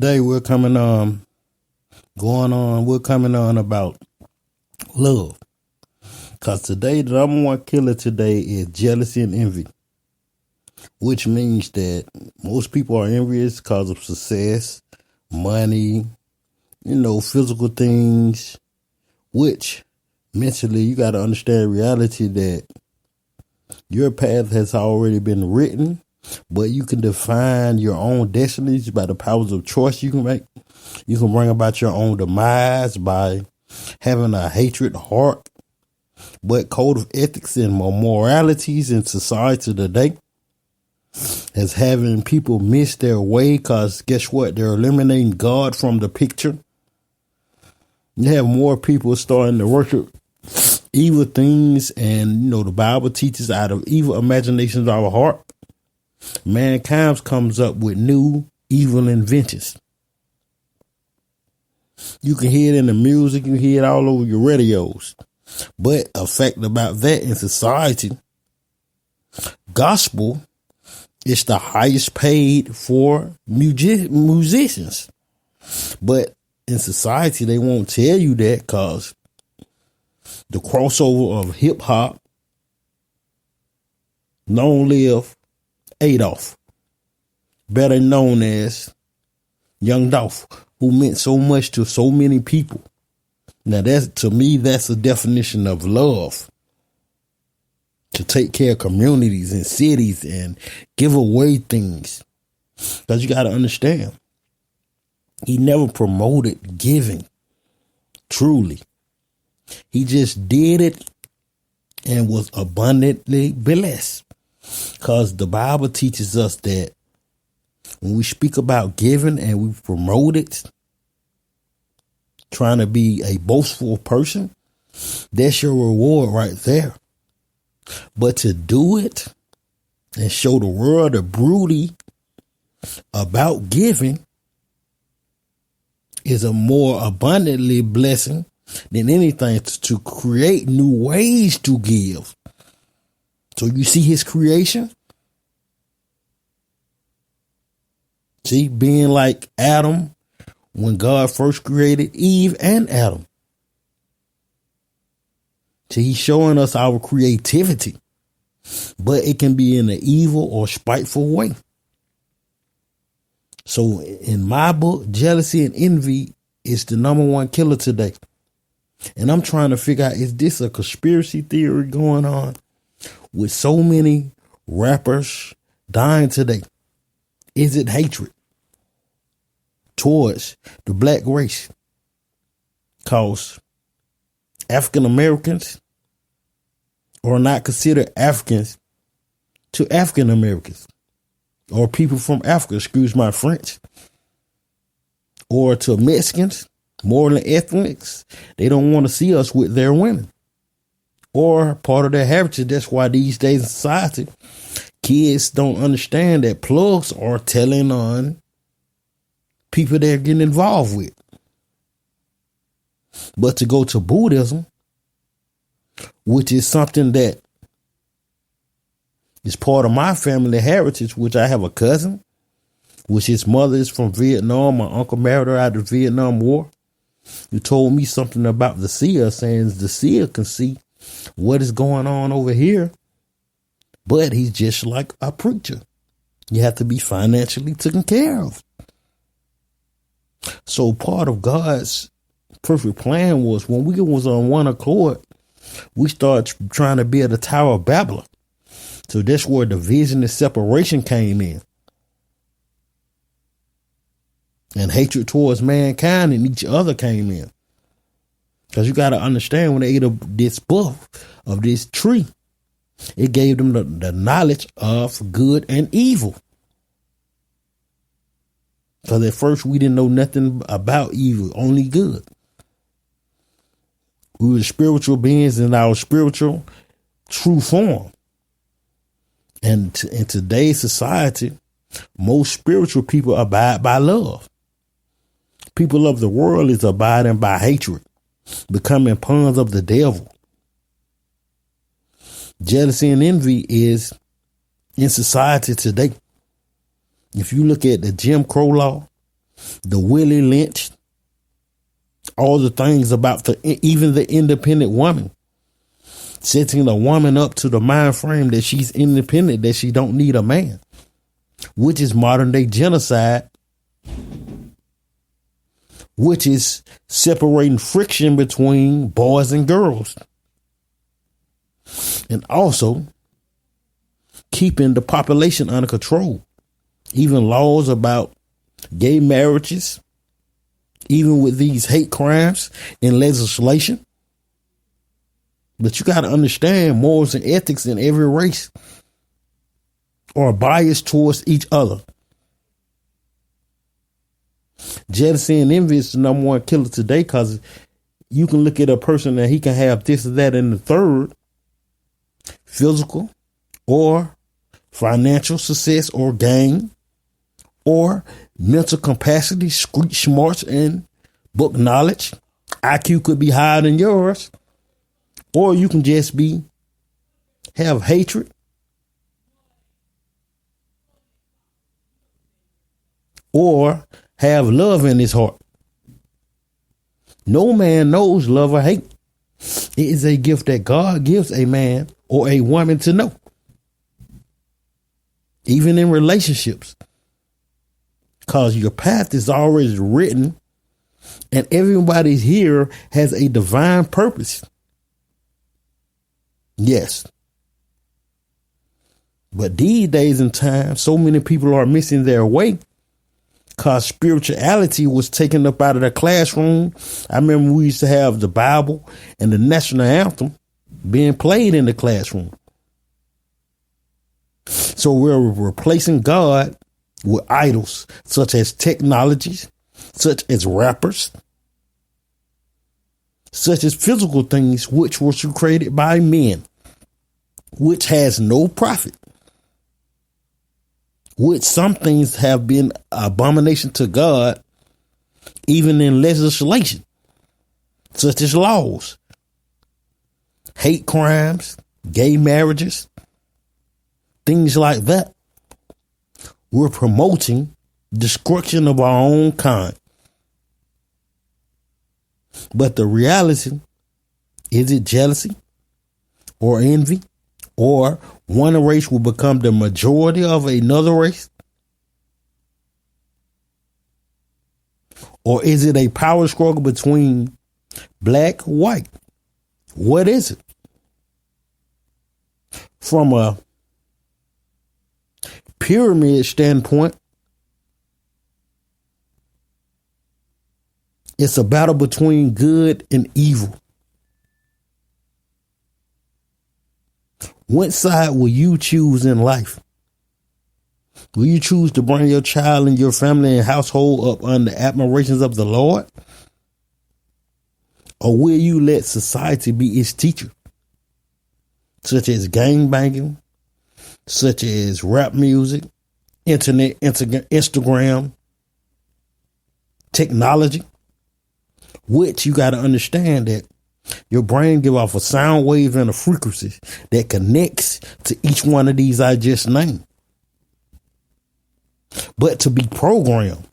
Today we're coming on about love. Cause today the number one killer today is jealousy and envy. Which means that most people are envious because of success, money, physical things, which mentally you gotta understand reality that your path has already been written, but you can define your own destinies by the powers of choice you can make. You can bring about your own demise by having a hatred heart. But code of ethics and moralities in society today is having people miss their way because guess what? They're eliminating God from the picture. You have more people starting to worship evil things, and the Bible teaches out of evil imaginations of our heart, mankind comes up with new evil inventions. You can hear it in the music, you hear it all over your radios. But a fact about that in society, gospel is the highest paid for musicians. But in society, they won't tell you that because the crossover of hip hop, long live Adolf, better known as Young Dolph, who meant so much to so many people. Now to me, that's a definition of love. To take care of communities and cities and give away things. Because you got to understand, he never promoted giving. Truly. He just did it and was abundantly blessed. Because the Bible teaches us that when we speak about giving and we promote it, trying to be a boastful person, that's your reward right there. But to do it and show the world the beauty about giving is a more abundantly blessing than anything to create new ways to give. So you see his creation? See, being like Adam, when God first created Eve and Adam. See, he's showing us our creativity, but it can be in an evil or spiteful way. So in my book, jealousy and envy is the number one killer today. And I'm trying to figure out, is this a conspiracy theory going on with so many rappers dying today? Is it hatred towards the black race? Because African Americans are not considered Africans to African Americans or people from Africa, excuse my French, or to Mexicans, more than ethnics. They don't want to see us with their women or part of their heritage. That's why these days in society, kids don't understand that plugs are telling on people they're getting involved with. But to go to Buddhism, which is something that is part of my family heritage, which I have a cousin, which his mother is from Vietnam. My uncle married her out of the Vietnam War. You told me something about the seer, saying the seer can see what is going on over here, but he's just like a preacher. You have to be financially taken care of. So part of God's perfect plan was when we was on one accord, we started trying to build a Tower of Babel. So that's where division and separation came in. And hatred towards mankind and each other came in. Because you got to understand, when they ate of this buff of this tree, it gave them the knowledge of good and evil. Because at first we didn't know nothing about evil, only good. We were spiritual beings in our spiritual true form. And in today's society, most spiritual people abide by love. People of the world is abiding by hatred, becoming pawns of the devil. Jealousy and envy is in society today. If you look at the Jim Crow law, the Willie Lynch, all the things about even the independent woman, setting a woman up to the mind frame that she's independent, that she don't need a man, which is modern day genocide, which is separating friction between boys and girls, and also keeping the population under control. Even laws about gay marriages, even with these hate crimes in legislation. But you got to understand, morals and ethics in every race are biased towards each other. Jealousy and envy is the number one killer today, because you can look at a person and he can have this or that and the third, physical or financial success or gain, or mental capacity, street smarts, and book knowledge. IQ could be higher than yours. Or you can just have hatred, or have love in his heart. No man knows love or hate. It is a gift that God gives a man or a woman to know. Even in relationships. Because your path is already written, and everybody here has a divine purpose. Yes. But these days and times, so many people are missing their way because spirituality was taken up out of the classroom. I remember we used to have the Bible and the national anthem being played in the classroom. So we're replacing God with idols, such as technologies, such as rappers, such as physical things, which were created by men, which has no profit, which some things have been abomination to God, even in legislation, such as laws, hate crimes, gay marriages, things like that. We're promoting destruction of our own kind. But the reality, is it jealousy or envy, or one race will become the majority of another race? Or is it a power struggle between black, white? What is it? From a pyramid standpoint, it's a battle between good and evil. What side will you choose in life? Will you choose to bring your child and your family and household up under admirations of the Lord? Or will you let society be its teacher? Such as gangbanging, such as rap music, internet, Instagram, technology, which you got to understand that your brain give off a sound wave and a frequency that connects to each one of these I just named. But to be programmed,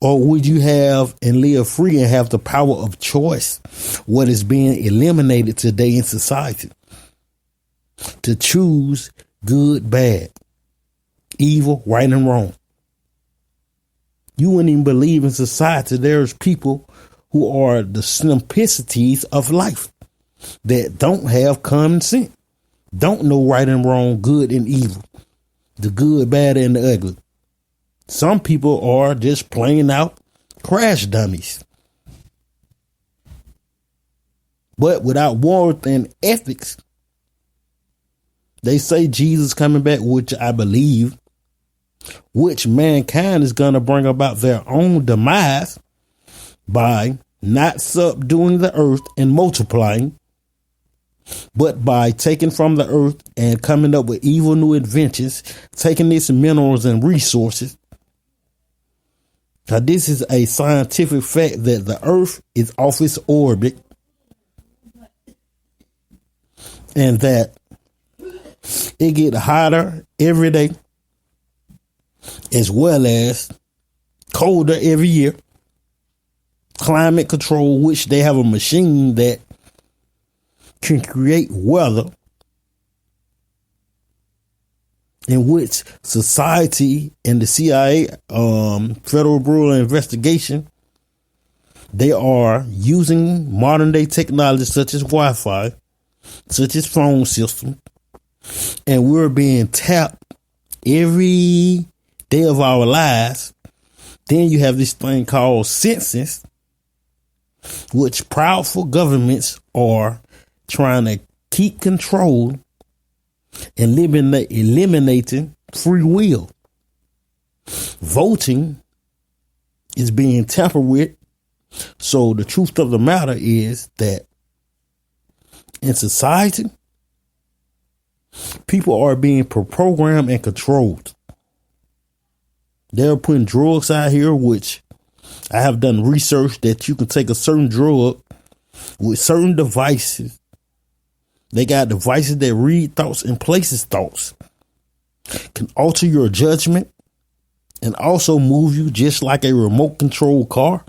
or would you have and live free and have the power of choice? What is being eliminated today in society? To choose good, bad, evil, right, and wrong. You wouldn't even believe in society there's people who are the simplicities of life that don't have common sense, don't know right and wrong, good and evil, the good, bad, and the ugly. Some people are just plain out crash dummies. But without warmth and ethics, they say Jesus coming back, which I believe, which mankind is going to bring about their own demise by not subduing the earth and multiplying, but by taking from the earth and coming up with evil new inventions, taking its minerals and resources. Now, this is a scientific fact that the earth is off its orbit, and that it get hotter every day, as well as colder every year. Climate control, which they have a machine that can create weather in which society and the CIA, Federal Bureau of Investigation, they are using modern day technology such as Wi-Fi, such as phone systems, and we're being tapped every day of our lives. Then you have this thing called census, which powerful governments are trying to keep control and eliminating free will. Voting is being tampered with. So the truth of the matter is that in society, people are being programmed and controlled. They're putting drugs out here, which I have done research that you can take a certain drug with certain devices. They got devices that read thoughts and places thoughts, can alter your judgment, and also move you just like a remote control car.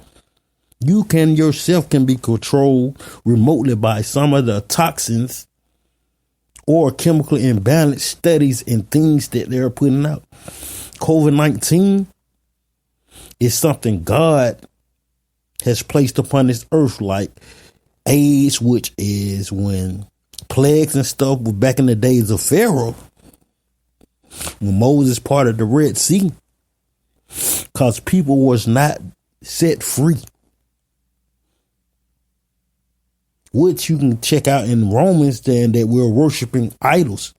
You can yourself can be controlled remotely by some of the toxins or chemical imbalance studies and things that they're putting out. COVID-19 is something God has placed upon this earth, like AIDS, which is when plagues and stuff were back in the days of Pharaoh, when Moses parted the Red Sea, because people was not set free, which you can check out in Romans, then, that we're worshiping idols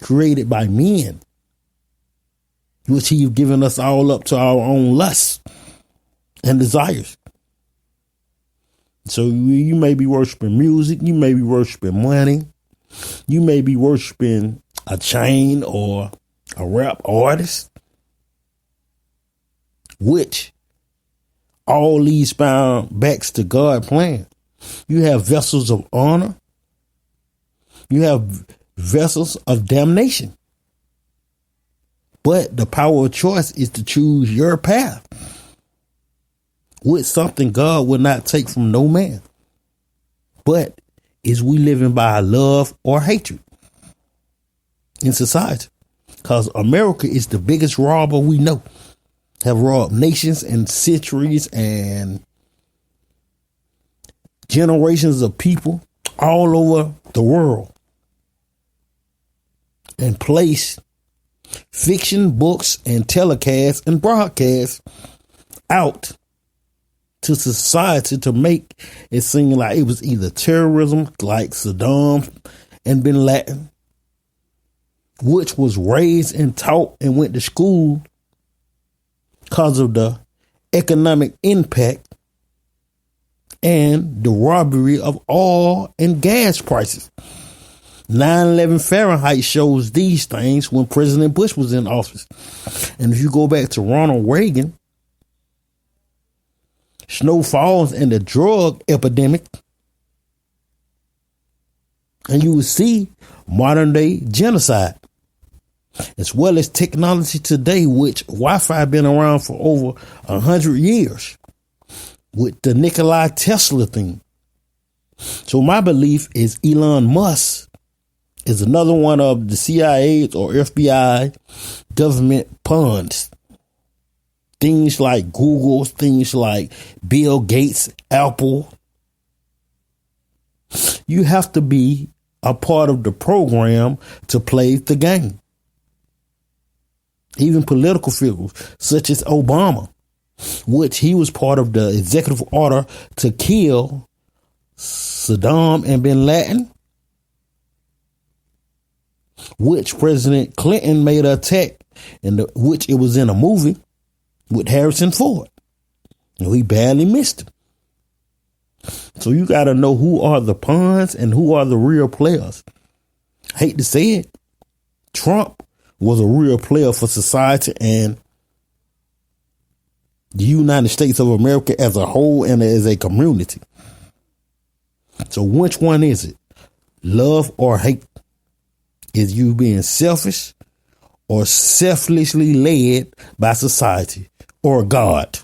created by men, which he's given us all up to our own lusts and desires. So you may be worshiping music, you may be worshiping money, you may be worshiping a chain or a rap artist, which all leads back to God's plan. You have vessels of honor, you have vessels of damnation. But the power of choice is to choose your path, with something God will not take from no man. But is we living by love or hatred in society? Because America is the biggest robber we know. Have robbed nations and centuries and generations of people all over the world, and placed fiction, books, and telecasts and broadcasts out to society to make it seem like it was either terrorism, like Saddam and Bin Laden, which was raised and taught and went to school because of the economic impact and the robbery of oil and gas prices. 9/11 Fahrenheit shows these things when President Bush was in office. And if you go back to Ronald Reagan, snowfalls and the drug epidemic, and you will see modern day genocide, as well as technology today, which Wi-Fi been around for over 100 years with the Nikola Tesla thing. So my belief is Elon Musk is another one of the CIA's or FBI government pawns. Things like Google, things like Bill Gates, Apple. You have to be a part of the program to play the game. Even political figures such as Obama, which he was part of the executive order to kill Saddam and Bin Laden, which President Clinton made an attack, which it was in a movie with Harrison Ford. And he badly missed him. So you got to know who are the pawns and who are the real players. I hate to say it, Trump was a real player for society and the United States of America as a whole and as a community. So which one is it? Love or hate? Is you being selfish or selfishly led by society? or God.